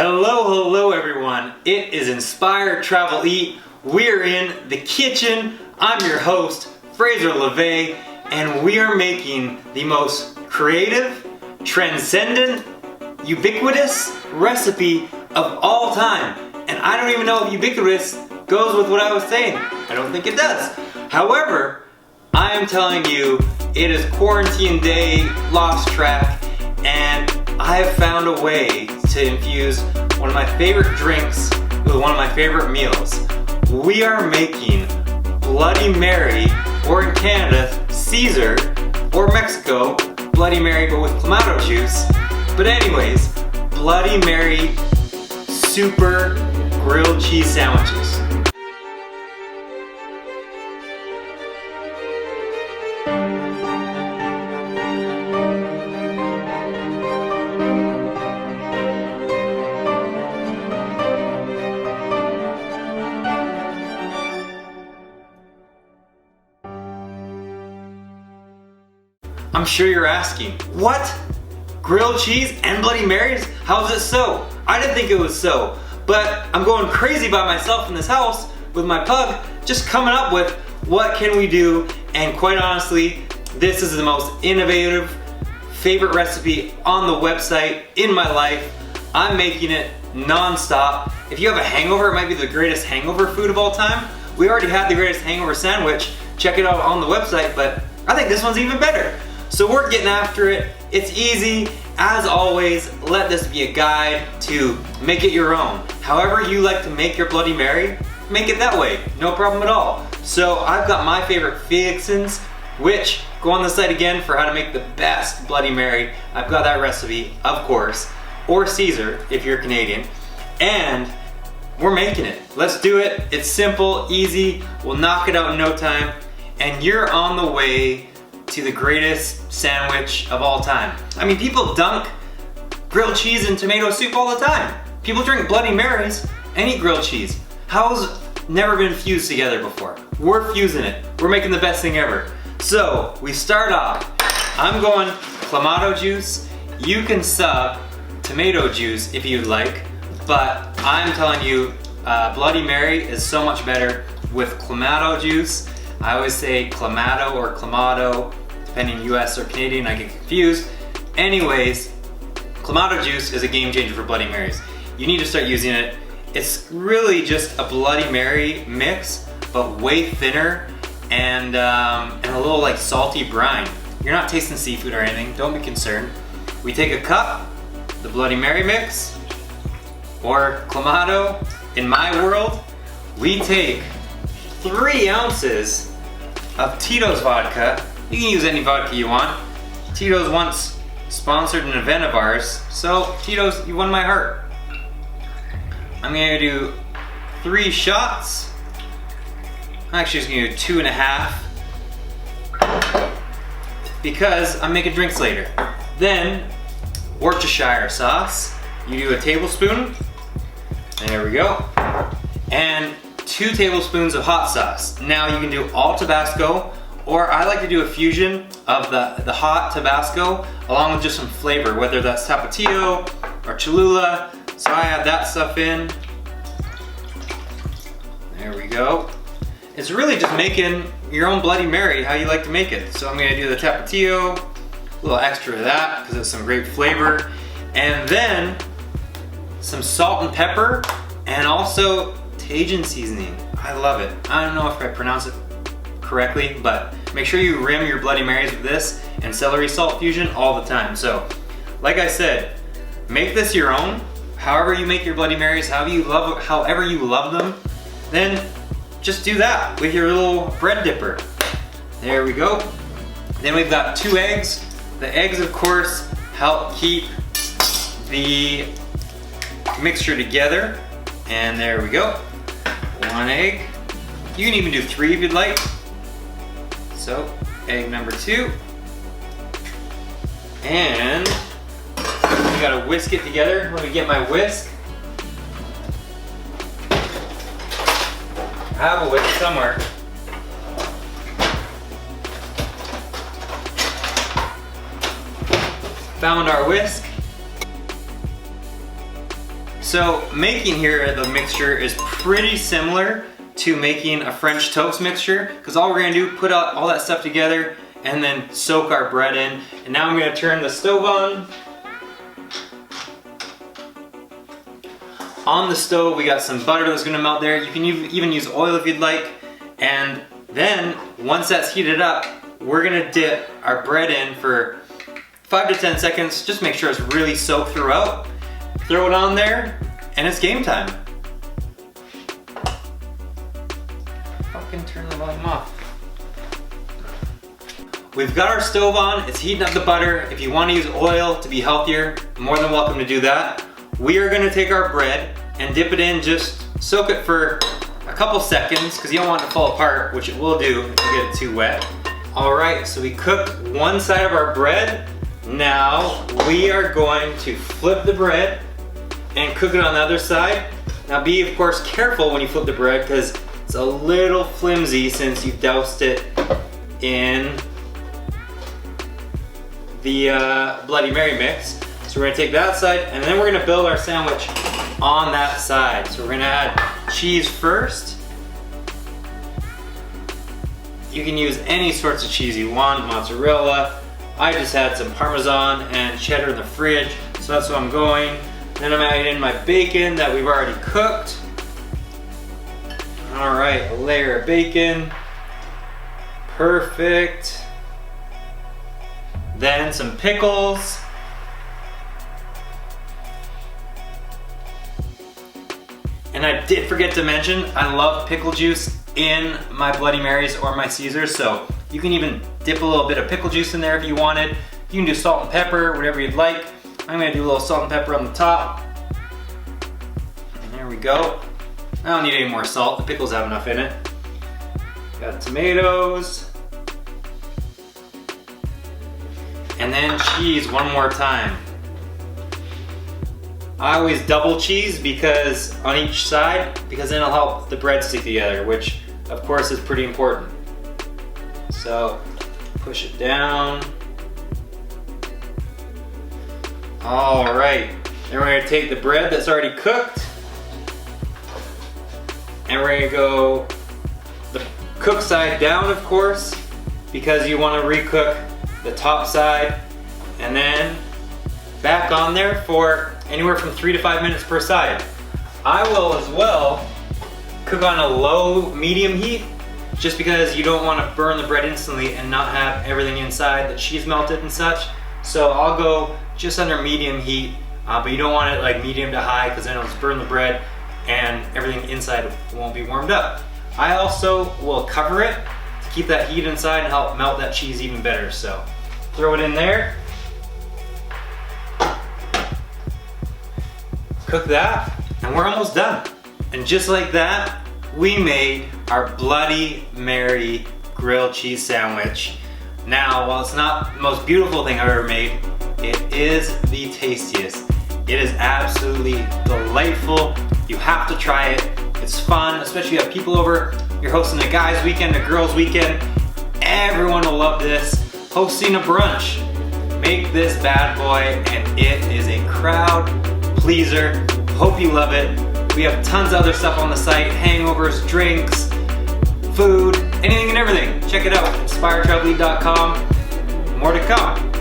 Hello everyone. It is Inspire Travel Eat. We're in the kitchen. I'm your host, Fraser LeVay, and we are making the most creative, transcendent, ubiquitous recipe of all time. And I don't even know if ubiquitous goes with what I was saying. I don't think it does. However, I am telling you, it is quarantine day, lost track, and I have found a way to infuse one of my favorite drinks with one of my favorite meals. We are making Bloody Mary, or in Canada, Caesar, or Mexico, Bloody Mary but with Clamato juice. But anyways, Bloody Mary super grilled cheese sandwiches. I'm sure you're asking, what? Grilled cheese and Bloody Marys? How is it so? I didn't think it was so, but I'm going crazy by myself in this house with my pug, just coming up with what can we do, and quite honestly, this is the most innovative, favorite recipe on the website in my life. I'm making it non-stop. If you have a hangover, it might be the greatest hangover food of all time. We already had the greatest hangover sandwich. Check it out on the website, but I think this one's even better. So we're getting after it. It's easy. As always, let this be a guide to make it your own. However you like to make your Bloody Mary, make it that way. No problem at all. So I've got my favorite fixins, which go on the site again for how to make the best Bloody Mary. I've got that recipe, of course, or Caesar if you're Canadian. And we're making it. Let's do it. It's simple, easy. We'll knock it out in no time. And you're on the way to the greatest sandwich of all time. I mean, people dunk grilled cheese in tomato soup all the time. People drink Bloody Marys and eat grilled cheese. How's never been fused together before? We're fusing it. We're making the best thing ever. So we start off. I'm going Clamato juice. You can sub tomato juice if you'd like, but I'm telling you, Bloody Mary is so much better with Clamato juice. I always say Clamato or Clamato, depending US or Canadian, I get confused. Anyways, Clamato juice is a game changer for Bloody Marys. You need to start using it. It's really just a Bloody Mary mix, but way thinner and a little like salty brine. You're not tasting seafood or anything, don't be concerned. We take a cup, the Bloody Mary mix, or Clamato. In my world, we take 3 ounces of Tito's vodka. You can use any vodka you want. Tito's once sponsored an event of ours, so Tito's, you won my heart. I'm gonna do 3 shots. I'm actually just gonna do 2.5 because I'm making drinks later. Then, Worcestershire sauce. You do a tablespoon. There we go. And 2 tablespoons of hot sauce. Now you can do all Tabasco, or I like to do a fusion of the hot Tabasco along with just some flavor, whether that's Tapatio or Cholula. So I add that stuff in. There we go. It's really just making your own Bloody Mary how you like to make it. So I'm gonna do the Tapatio, a little extra of that because it's some great flavor. And then some salt and pepper, and also Cajun seasoning. I love it. I don't know if I pronounce it correctly, but make sure you rim your Bloody Marys with this and celery salt fusion all the time. So, like I said, make this your own. However you make your Bloody Marys, however you love them, then just do that with your little bread dipper. There we go. Then we've got 2 eggs. The eggs, of course, help keep the mixture together. And there we go. 1 egg. You can even do 3 if you'd like. So, egg number 2. And we gotta whisk it together. Let me get my whisk. I have a whisk somewhere. Found our whisk. So making here the mixture is pretty similar to making a French toast mixture, because all we're gonna do, put out all that stuff together and then soak our bread in. And now I'm gonna turn the stove on. On the stove, we got some butter that's gonna melt there. You can even use oil if you'd like. And then, once that's heated up, we're gonna dip our bread in for 5 to 10 seconds. Just make sure it's really soaked throughout. Throw it on there, and it's game time. Fucking turn the volume off. We've got our stove on, it's heating up the butter. If you want to use oil to be healthier, more than welcome to do that. We are gonna take our bread and dip it in, just soak it for a couple seconds, because you don't want it to fall apart, which it will do if you get it too wet. All right, so we cooked one side of our bread. Now we are going to flip the bread and cook it on the other side. Now be, of course, careful when you flip the bread, because it's a little flimsy since you've doused it in the Bloody Mary mix. So we're gonna take that side, and then we're gonna build our sandwich on that side. So we're gonna add cheese first. You can use any sorts of cheese you want, mozzarella. I just had some Parmesan and cheddar in the fridge, so that's what I'm going. Then I'm adding in my bacon that we've already cooked. All right, a layer of bacon. Perfect. Then some pickles. And I did forget to mention, I love pickle juice in my Bloody Marys or my Caesars, so you can even dip a little bit of pickle juice in there if you wanted. You can do salt and pepper, whatever you'd like. I'm gonna do a little salt and pepper on the top. And there we go. I don't need any more salt, the pickles have enough in it. Got tomatoes. And then cheese one more time. I always double cheese because on each side, because then it'll help the bread stick together, which of course is pretty important. So push it down. All right, then we're gonna take the bread that's already cooked, and we're gonna go the cooked side down, of course, because you wanna recook the top side, and then back on there for anywhere from 3 to 5 minutes per side. I will as well cook on a low medium heat, just because you don't want to burn the bread instantly and not have everything inside, the cheese melted and such. So I'll go just under medium heat, but you don't want it like medium to high, because then it'll just burn the bread and everything inside won't be warmed up. I also will cover it to keep that heat inside and help melt that cheese even better. So throw it in there. Cook that, and we're almost done. And just like that, we made our Bloody Mary grilled cheese sandwich. Now, while it's not the most beautiful thing I've ever made, it is the tastiest. It is absolutely delightful. You have to try it. It's fun, especially if you have people over. You're hosting a guy's weekend, a girl's weekend. Everyone will love this. Hosting a brunch. Make this bad boy, and it is a crowd pleaser. Hope you love it. We have tons of other stuff on the site, hangovers, drinks, food, anything and everything. Check it out, inspiretravellead.com. More to come.